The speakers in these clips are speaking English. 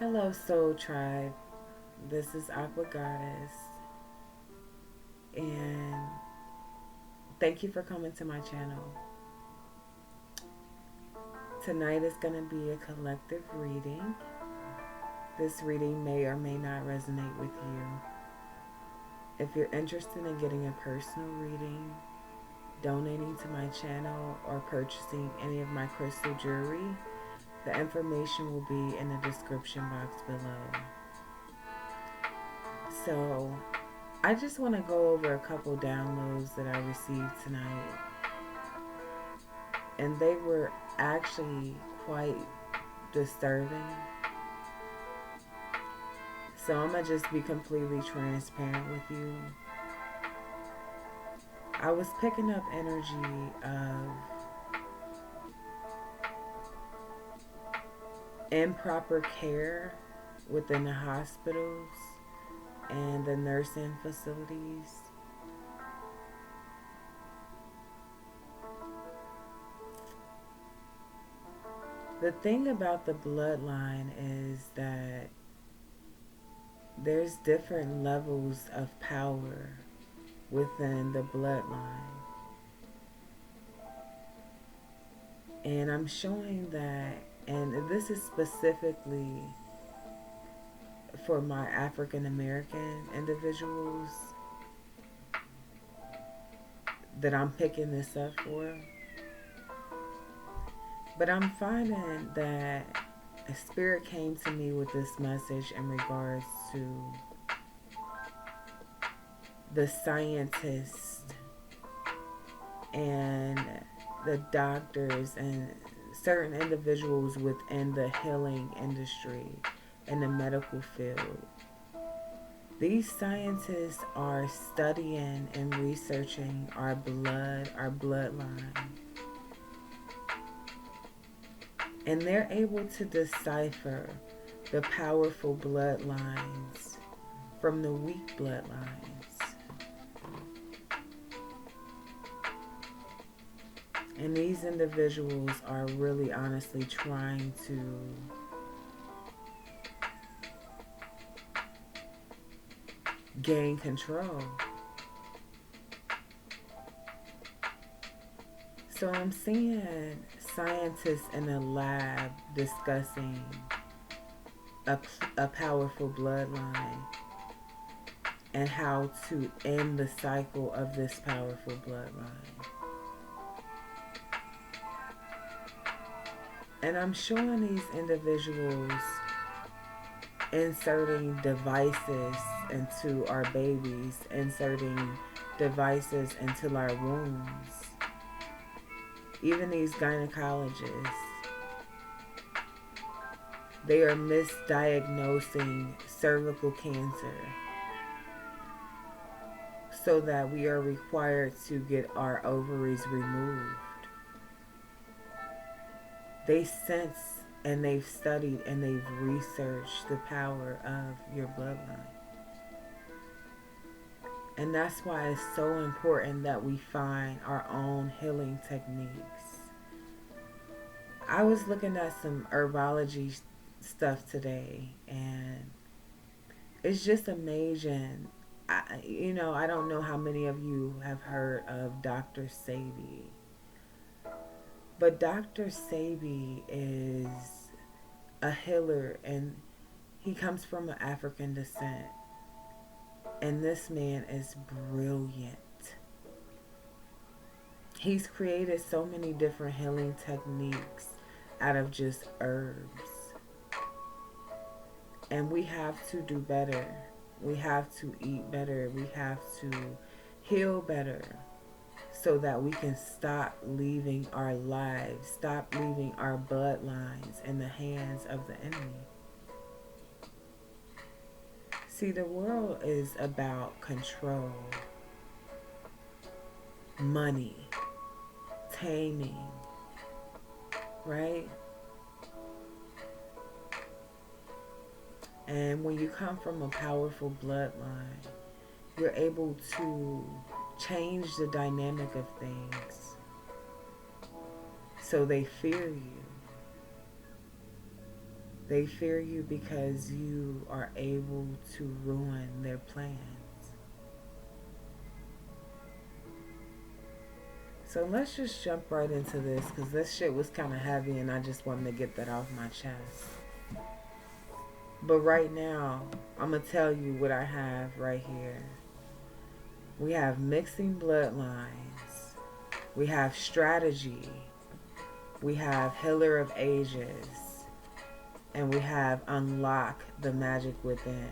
Hello, Soul Tribe. This is Aqua Goddess, and thank you for coming to my channel. Tonight is going to be a collective reading. This reading may or may not resonate with you. If you're interested in getting a personal reading, donating to my channel, or purchasing any of my crystal jewelry, the information will be in the description box below. So, I just want to go over a couple downloads that I received tonight. And they were actually quite disturbing. So I'm going to just be completely transparent with you. I was picking up energy of improper care within the hospitals and the nursing facilities. The thing about the bloodline is that there's different levels of power within the bloodline. And I'm showing that, and this is specifically for my African American individuals that I'm picking this up for. But I'm finding that a spirit came to me with this message in regards to the scientists and the doctors and certain individuals within the healing industry and the medical field. These scientists are studying and researching our blood, our bloodline. And they're able to decipher the powerful bloodlines from the weak bloodlines. And these individuals are really honestly trying to gain control. So I'm seeing scientists in a lab discussing a powerful bloodline and how to end the cycle of this powerful bloodline. And I'm showing these individuals inserting devices into our babies, inserting devices into our wombs. Even these gynecologists, they are misdiagnosing cervical cancer so that we are required to get our ovaries removed. They sense and they've studied and they've researched the power of your bloodline. And that's why it's so important that we find our own healing techniques. I was looking at some herbology stuff today, and it's just amazing. I don't know how many of you have heard of Dr. Sebi. But Dr. Sebi is a healer, and he comes from an African descent. And this man is brilliant. He's created so many different healing techniques out of just herbs. And we have to do better. We have to eat better. We have to heal better so that we can stop leaving our lives, stop leaving our bloodlines in the hands of the enemy. See, the world is about control, money, taming, right? And when you come from a powerful bloodline, you're able to change the dynamic of things so they fear you. They fear you because you are able to ruin their plans. So let's just jump right into this because this shit was kind of heavy and I just wanted to get that off my chest. But right now, I'm going to tell you what I have right here. We have mixing bloodlines. We have strategy. We have healer of ages. And we have unlock the magic within.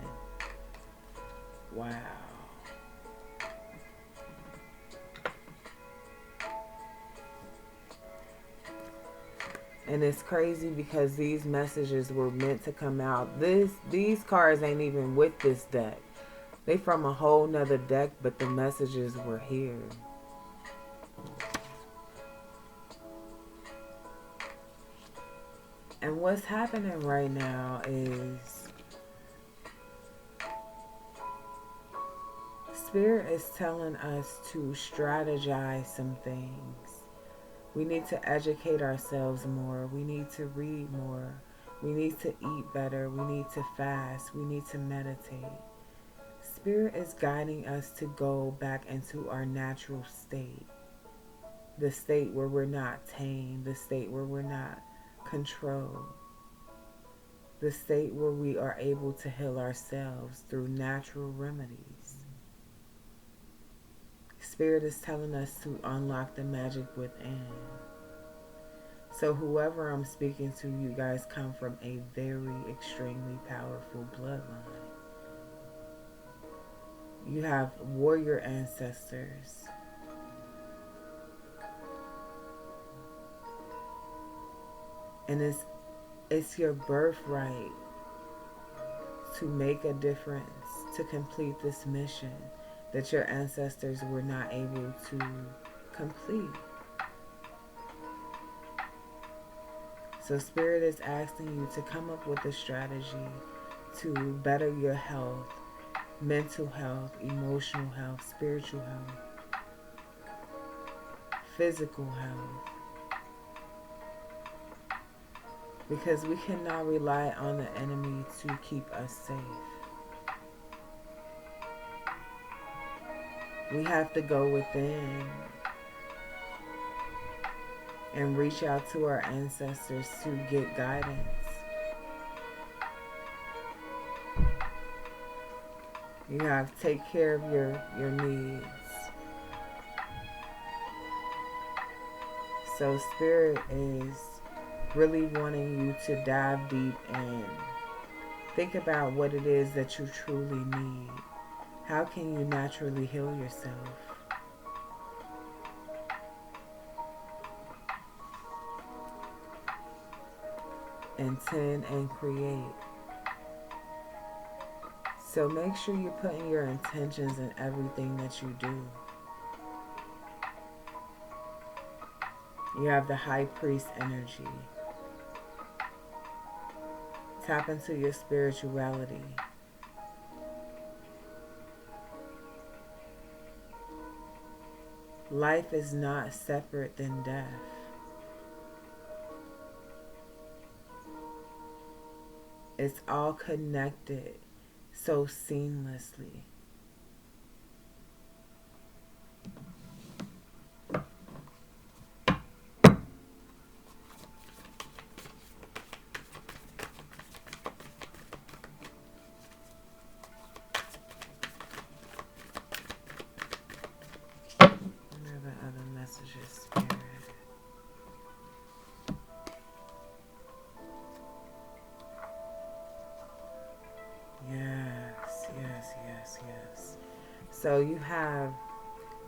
Wow. And it's crazy because these messages were meant to come out. These cards ain't even with this deck. They from a whole nother deck, but the messages were here. And what's happening right now is Spirit is telling us to strategize some things. We need to educate ourselves more. We need to read more. We need to eat better. We need to fast. We need to meditate. Spirit is guiding us to go back into our natural state. The state where we're not tamed. The state where we're not controlled. The state where we are able to heal ourselves through natural remedies. Spirit is telling us to unlock the magic within. So whoever I'm speaking to, you guys come from a very extremely powerful bloodline. You have warrior ancestors. And it's your birthright to make a difference, to complete this mission that your ancestors were not able to complete. So Spirit is asking you to come up with a strategy to better your health, mental health, emotional health, spiritual health, physical health. Because we cannot rely on the enemy to keep us safe. We have to go within and reach out to our ancestors to get guidance. You have to take care of your needs. So Spirit is really wanting you to dive deep and think about what it is that you truly need. How can you naturally heal yourself? Intend and create. So make sure you're putting your intentions in everything that you do. You have the High Priest energy. Tap into your spirituality. Life is not separate than death. It's all connected so seamlessly. Spirit. Yes. So you have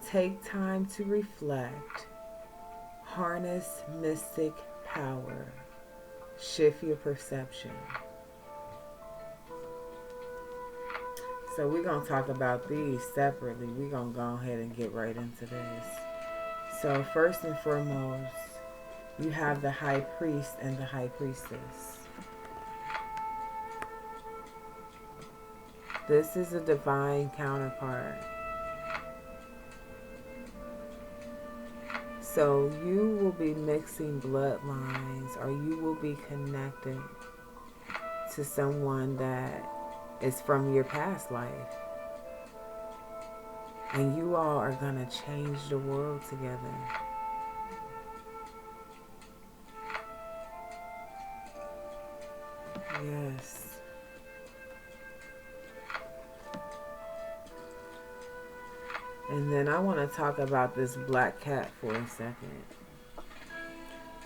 take time to reflect, harness mystic power, shift your perception. So we're going to talk about these separately. We're going to go ahead and get right into this. So first and foremost, you have the High Priest and the High Priestess. This is a divine counterpart. So you will be mixing bloodlines, or you will be connected to someone that is from your past life. And you all are going to change the world together. Yes. And then I want to talk about this black cat for a second.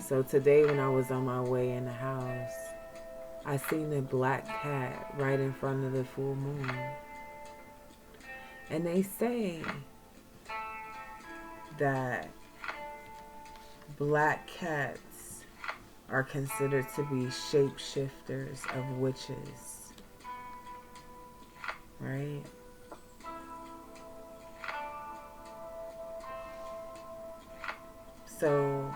So today when I was on my way in the house, I seen a black cat right in front of the full moon. And they say that black cats are considered to be shapeshifters of witches. Right? So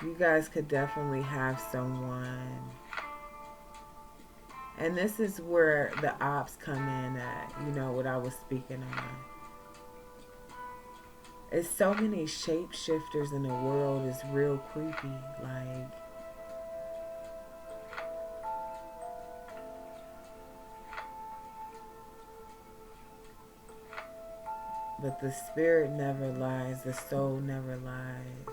you guys could definitely have someone. And this is where the ops come in at, you know, what I was speaking on. It's so many shapeshifters in the world, it's real creepy. Like, but the spirit never lies, the soul never lies.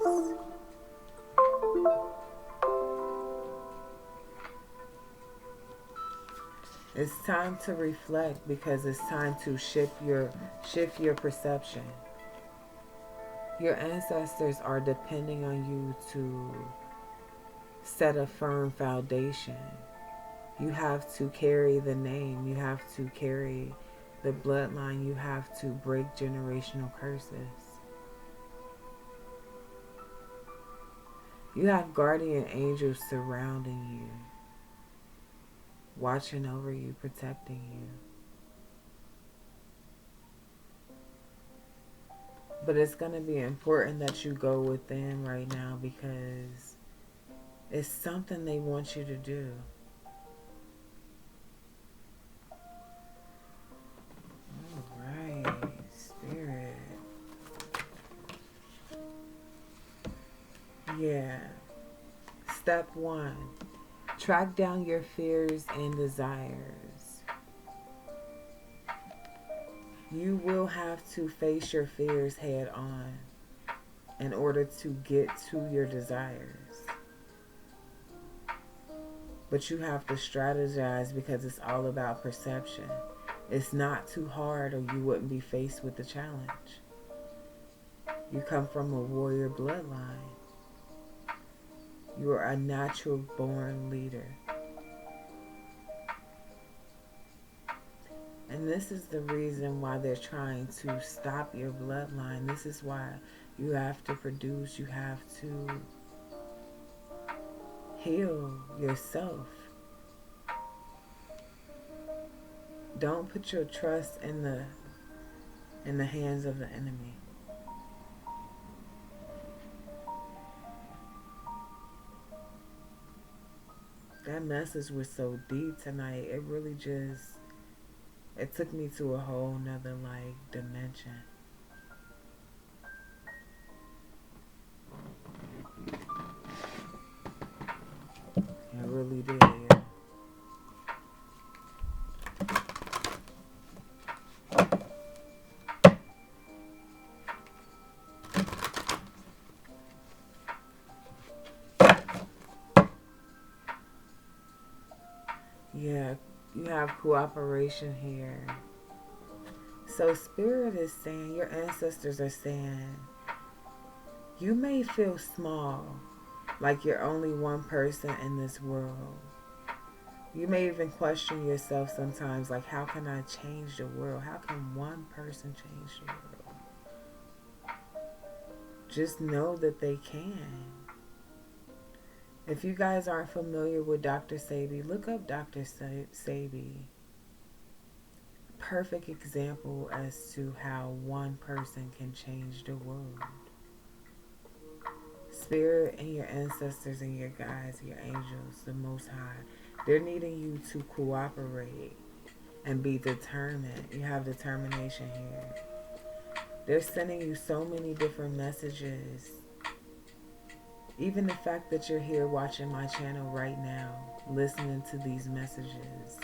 It's time to reflect because it's time to shift your perception. Your ancestors are depending on you to set a firm foundation. You have to carry the name. You have to carry the bloodline. You have to break generational curses. You have guardian angels surrounding you, watching over you, protecting you. But it's going to be important that you go within right now because it's something they want you to do. All right, Spirit. Yeah. Step 1. Track down your fears and desires. You will have to face your fears head on in order to get to your desires. But you have to strategize because it's all about perception. It's not too hard or you wouldn't be faced with the challenge. You come from a warrior bloodline. You are a natural born leader. And this is the reason why they're trying to stop your bloodline. This is why you have to produce, you have to heal yourself. Don't put your trust in the hands of the enemy. That message was so deep tonight. It really just, it took me to a whole nother dimension. It really did. Yeah, you have cooperation here. So Spirit is saying, your ancestors are saying, you may feel small, like you're only one person in this world. You may even question yourself sometimes, like, how can I change the world? How can one person change the world? Just know that they can. If you guys aren't familiar with Dr. Sebi, look up Dr. Sebi. Perfect example as to how one person can change the world. Spirit and your ancestors and your guides, your angels, the Most High, they're needing you to cooperate and be determined. You have determination here. They're sending you so many different messages Even the fact that you're here watching my channel right now, listening to these messages,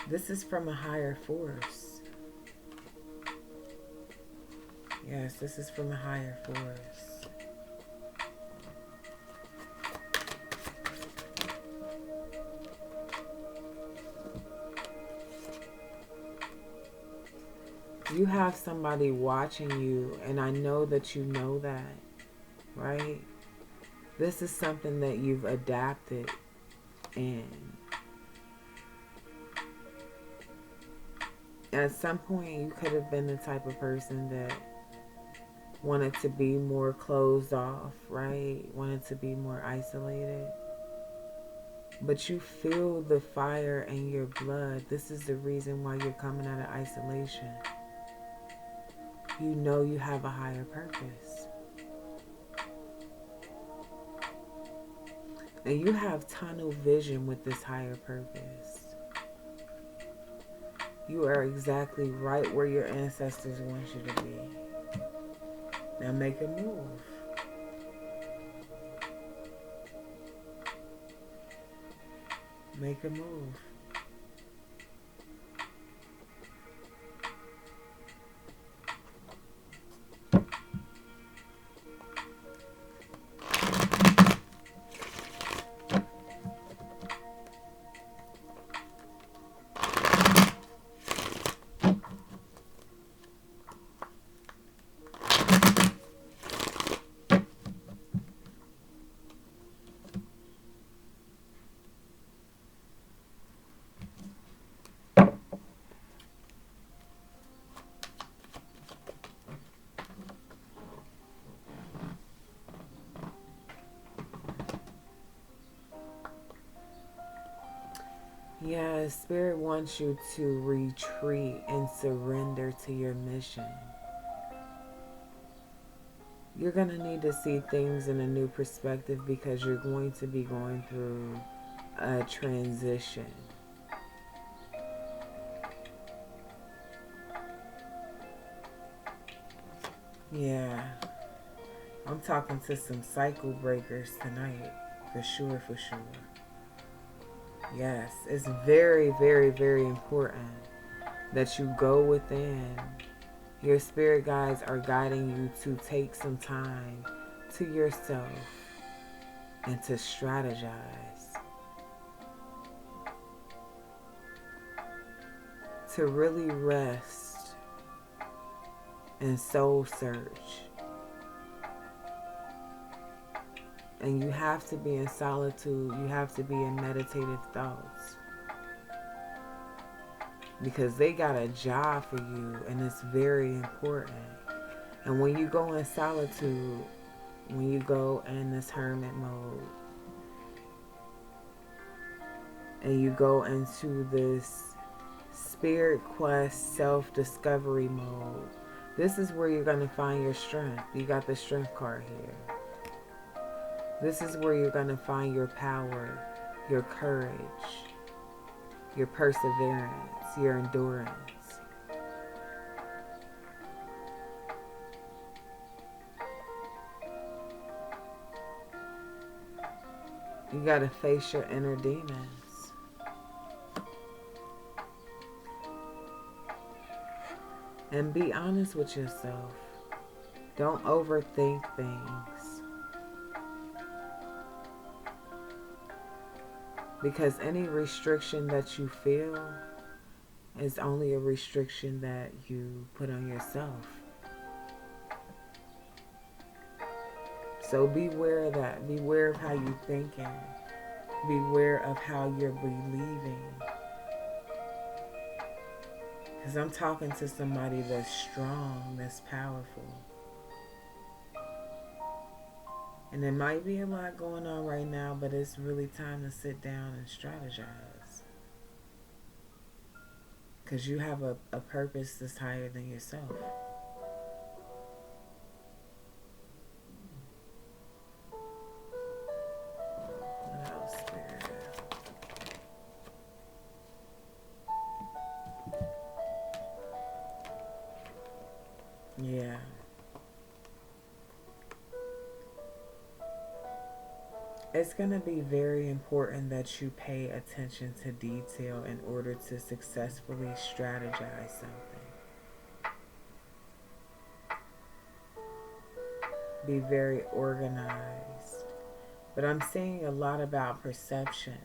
this is from a higher force. Yes, this is from a higher force. You have somebody watching you, and I know that you know that, right? This is something that you've adapted in. At some point, you could have been the type of person that wanted to be more closed off, right? Wanted to be more isolated. But you feel the fire in your blood. This is the reason why you're coming out of isolation. You know you have a higher purpose. And you have tunnel vision with this higher purpose. You are exactly right where your ancestors want you to be. Now make a move. Make a move. Yeah, Spirit wants you to retreat and surrender to your mission. You're going to need to see things in a new perspective because you're going to be going through a transition. Yeah, I'm talking to some cycle breakers tonight, for sure, for sure. Yes, it's very, very, very important that you go within. Your spirit guides are guiding you to take some time to yourself and to strategize. To really rest and soul search. And you have to be in solitude. You have to be in meditative thoughts. Because they got a job for you, and it's very important. And when you go in solitude, when you go in this hermit mode, and you go into this spirit quest self-discovery mode, this is where you're going to find your strength. You got the strength card here. This is where you're going to find your power, your courage, your perseverance, your endurance. You got to face your inner demons. And be honest with yourself. Don't overthink things. Because any restriction that you feel is only a restriction that you put on yourself. So beware of that. Beware of how you're thinking. Beware of how you're believing. Because I'm talking to somebody that's strong, that's powerful. And there might be a lot going on right now, but it's really time to sit down and strategize. Because you have a purpose that's higher than yourself. What else, Spirit? Yeah. It's going to be very important that you pay attention to detail in order to successfully strategize something. Be very organized. But I'm seeing a lot about perception.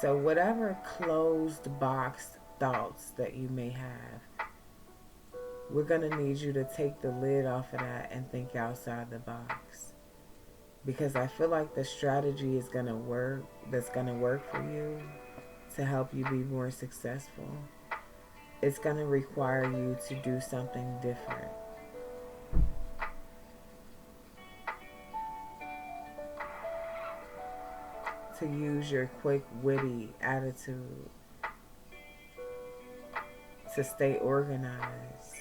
So, whatever closed box thoughts that you may have, we're going to need you to take the lid off of that and think outside the box. Because I feel like the strategy is going to work, that's going to work for you to help you be more successful. It's going to require you to do something different. To use your quick, witty attitude. To stay organized.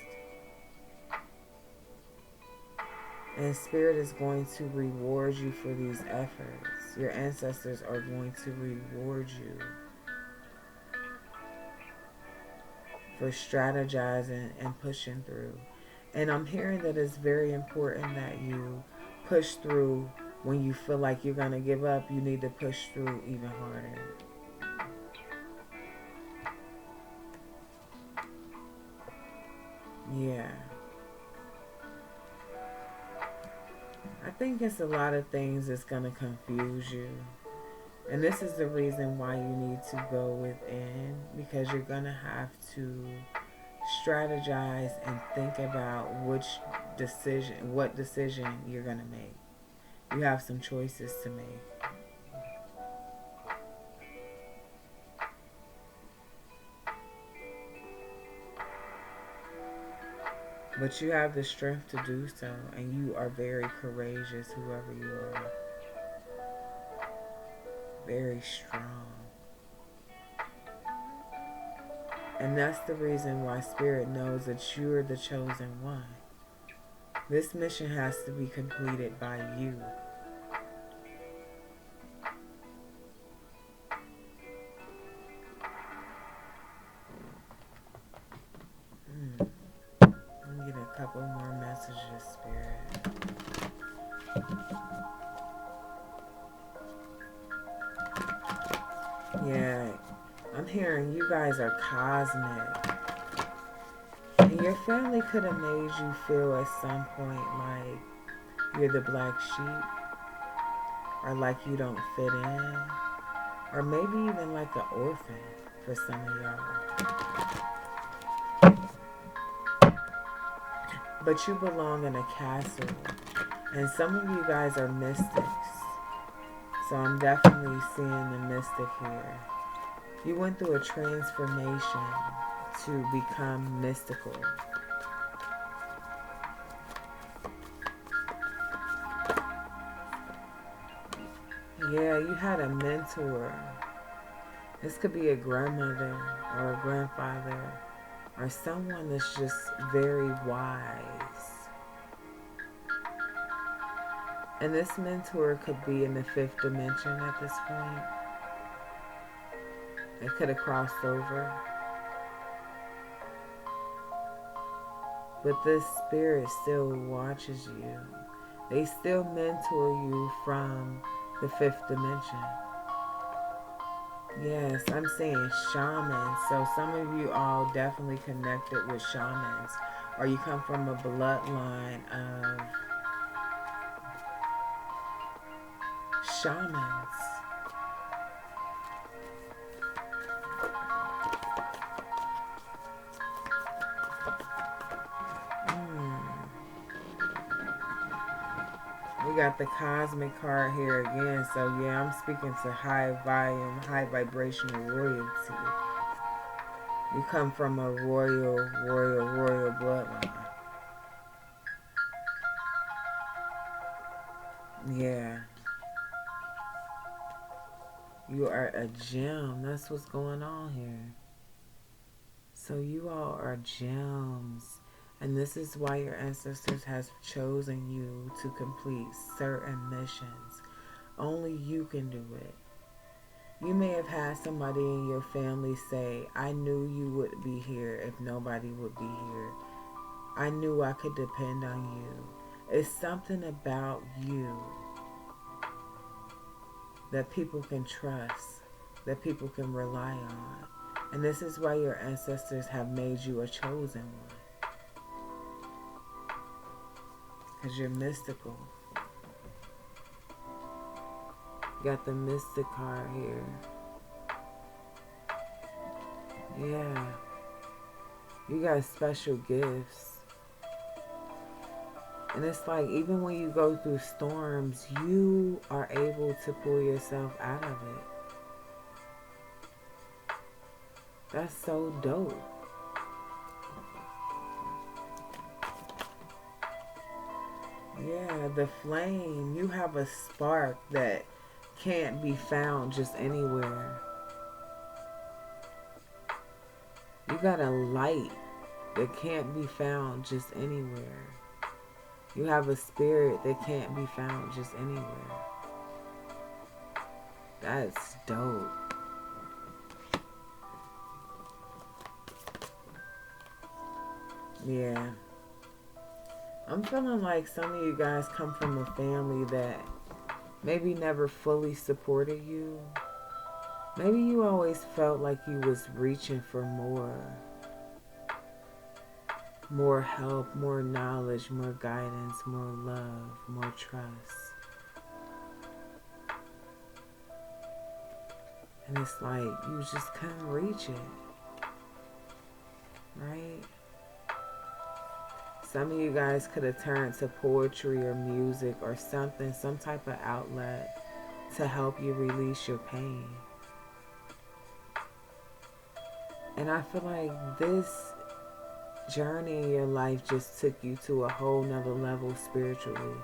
And Spirit is going to reward you for these efforts. Your ancestors are going to reward you for strategizing and pushing through. And I'm hearing that it's very important that you push through when you feel like you're going to give up. You need to push through even harder. Yeah. I think it's a lot of things that's going to confuse you. And this is the reason why you need to go within, because you're going to have to strategize and think about what decision you're going to make. You have some choices to make. But you have the strength to do so, and you are very courageous, whoever you are. Very strong. And that's the reason why Spirit knows that you're the chosen one. This mission has to be completed by you. Let me get a couple more messages, Spirit. Yeah, I'm hearing you guys are cosmic. And your family could have made you feel at some point like you're the black sheep, or like you don't fit in, or maybe even like an orphan for some of y'all. But you belong in a castle, and some of you guys are mystics. So I'm definitely seeing the mystic here. You went through a transformation to become mystical. Yeah, you had a mentor. This could be a grandmother or a grandfather or someone that's just very wise. And this mentor could be in the fifth dimension at this point. It could have crossed over. But this spirit still watches you. They still mentor you from the fifth dimension. Yes, I'm saying shamans. So some of you all definitely connected with shamans. Or you come from a bloodline of shamans. We got the cosmic card here again. So yeah, I'm speaking to high volume, high vibrational royalty. You come from a royal bloodline. Yeah. You are a gem. That's what's going on here. So you all are gems. And this is why your ancestors has chosen you to complete certain missions. Only you can do it. You may have had somebody in your family say, I knew you would be here if nobody would be here. I knew I could depend on you. It's something about you that people can trust, that people can rely on. And this is why your ancestors have made you a chosen one. Because you're mystical. You got the mystic card here. Yeah. You got special gifts. And it's like, even when you go through storms, you are able to pull yourself out of it. That's so dope. Yeah, the flame. You have a spark that can't be found just anywhere. You got a light that can't be found just anywhere. You have a spirit that can't be found just anywhere. That's dope. Yeah. I'm feeling like some of you guys come from a family that maybe never fully supported you. Maybe you always felt like you was reaching for more help, more knowledge, more guidance, more love, more trust. And it's like you just couldn't reach it, right? Some of you guys could have turned to poetry or music or something, some type of outlet to help you release your pain. And I feel like this journey in your life just took you to a whole nother level spiritually.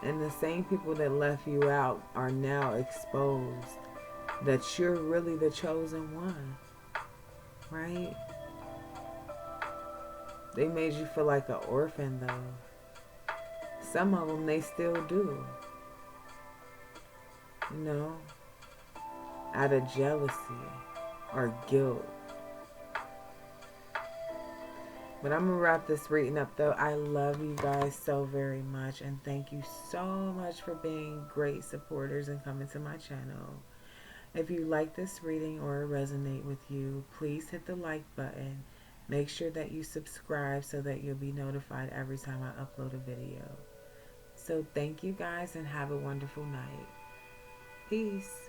And the same people that left you out are now exposed that you're really the chosen one, right? They made you feel like an orphan though. Some of them, they still do. You know? Out of jealousy or guilt. But I'm going to wrap this reading up though. I love you guys so very much. And thank you so much for being great supporters and coming to my channel. If you like this reading or it resonate with you, please hit the like button. Make sure that you subscribe so that you'll be notified every time I upload a video. So thank you guys and have a wonderful night. Peace.